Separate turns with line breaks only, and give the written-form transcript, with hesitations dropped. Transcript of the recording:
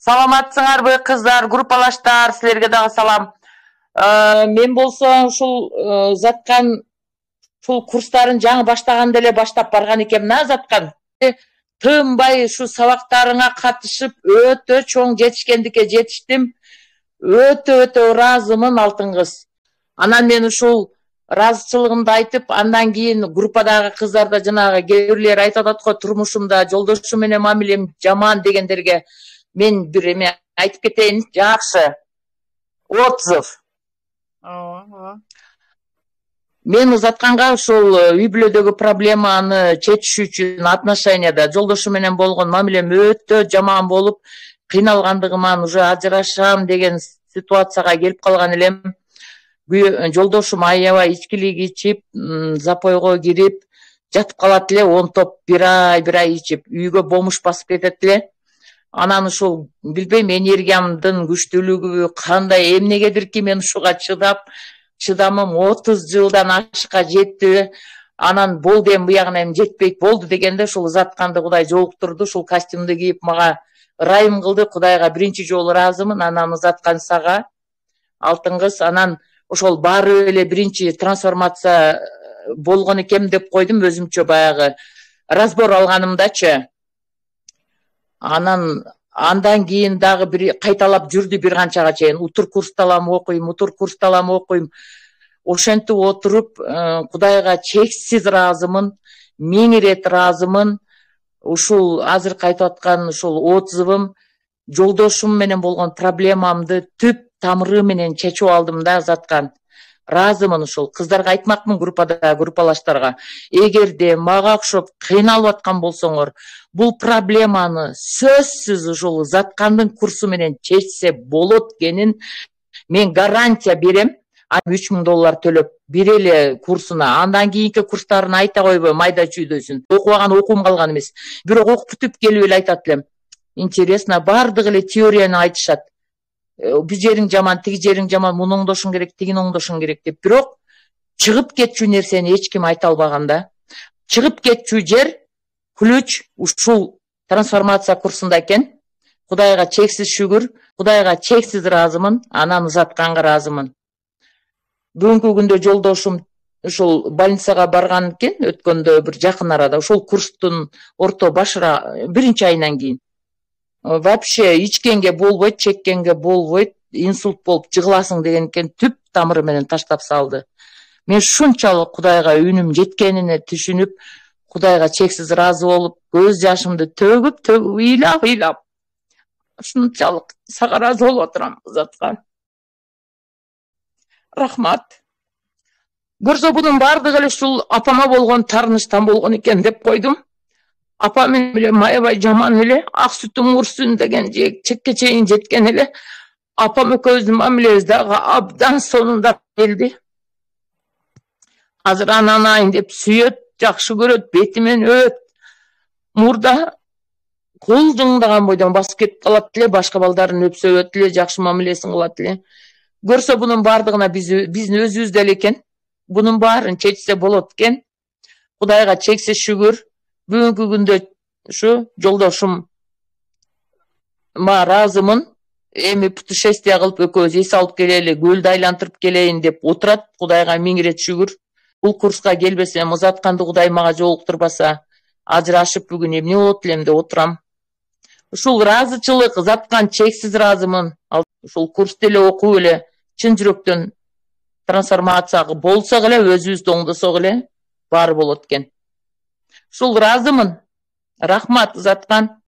Саламатсыңарбы кыздар, группалаштар, силерге дагы салам. Мен болсо ушул заткан ушул курстарын жаңы баштаганда эле баштап барган экенмин, заткан. Тынбай ушу сабактарыңа катышып, өтө чоң жетишкендикке жетиштим. Өтө ыраазымын, алтын кыз. Анан мен ушул ыраазычылыгымды айтып, андан кийин группадагы кыздарда жанагы кээ бирлер айтып атат го, турмушумда жолдошум менен мамилем жаман дегендерге мен бир эме айтып кетейин. Жакшы отзыв. Мен узатканга ушул үй бүлөдөгү проблеманы чечиш үчүн отношенияда жолдошум менен болгон мамилем өтө жаман болуп, кыйналгандыгыман уже ажырашам деген ситуацияга келип калган элем. Жолдошум аябай ичкилик ичип, запойго кирип жатып калат эле, 10 топ бир ай ичип, үйгө бомуш басып кетет эле. Анан ушул билбейм, энергиямдын күчтүүлүгү кандай, эмнегедирки мен ушуга чыдамым 30 жылдан ашыкка жетти. Анан болду, эми буягына эми жетпейт болду дегенде ушул затканды Кудай жолуктурду, ушул костюмду кийип мага ырайым кылды. Кудайга биринчи жолу ыраазымын. Анан заткан сага, алтын кыз. Анан ошол баары эле биринчи трансформация болгон экен деп койдум өзүмчө, баягы разбор алганымдачы. Андан кийин дагы бир кайталап жүрдү бир канчага чейин. Утур курсталам окуйм. Ошентип отуруп, Кудайга чексиз ыраазымын, 1000 ирет ыраазымын. Ушул азыр айтып аткан ушул отзывым, жолдошум менен болгон проблемамды түп тамыры менен чечип алдым да, заткан. Ыраазымын ушул кыздарга айтмакмын, группалаштарга. Эгерде мага окшоп кыйналып аткан болсоңор, бул проблеманы сөзсүз ушул заткандын курсу менен чечсе болот экенин мен гарантия берем. $3000 төлөп бир эле курсуна, андан кийинки курстарын айта койбойм, майда чүйдөсүн. Окубаган окуум калган эмес. Бирок окуп бүтүп келип эле айтат элем. Интересно, бардыгы эле теорияны айтышат. Бир жериң жаман, тиги жериң жаман, муну оңдошуң керек, тигини оңдошуң керек деп. Бирок чыгып кетчү нерсени эч ким айта албаган да. Чыгып кетчү жер ключ ушул трансформация курсунда экен. Кудайга чексиз шүгүр, Кудайга чексиз ыраазымын, анан затканга ыраазымын. Бүгүнкү күндө жолдошум ушул больницага барган экен, өткөндө бир жакын арада, ушул курстун орто башыра биринчи айынан кийин. Вообще ичкенге болбойт, чеккенге болбойт, инсульт болуп жыгыласың деген экен, түп тамыры менен таштап салды. Мен шунчалык Кудайга үнүм жеткенине түшүнүп, Кудайга чексиз ыраазы болуп, көз жашымды төгүп, ыйлап, шунчалык сага ыраазы болуп отурам, заткан. Рахмат. Көрсө бунун бардыгы эле ушул апама болгон таарынычтан болгон экен деп койдум. Апа менен билем аябай жаман эле, ак сүтүм урсун деген чекке чейин жеткен эле. Апам экөөбүздүн мамилебиз дагы абдан сонунда келди. Азыр анан айын деп сүйөт, жакшы көрөт, бетимен өт. Мурда кулжуңдаган бойдон басып кетип калат эле, башка балдарын өпсөбөт эле, жакшы мамилесин кылат эле. Көрсө бунун бардыгына биздин өзүбүз деле экен. Бунун баарын чечсе болот экен. Кудайга чексиз шүгүр. Бүгүнкү күндө ушу жолдошум ыраазымын. Эми путешествие кылып экөөбүз эс алып келели, көлдү айлантырып келейин деп отурат. Кудайга 1000 ирет шүгүр. Бул курска келбесем, узатканды Кудай мага жолуктурбаса, ажырашып бүгүн эмне болот элем деп отурам. Ушул ыраазычылык, заткан чексиз ыраазымын. Ушул курсту эле окуп эле, чын жүрөктөн трансформация болсок эле, өзүбүздү оңдосок эле, баары болот экен. Ушул ыраазымын. Рахмат, заткан.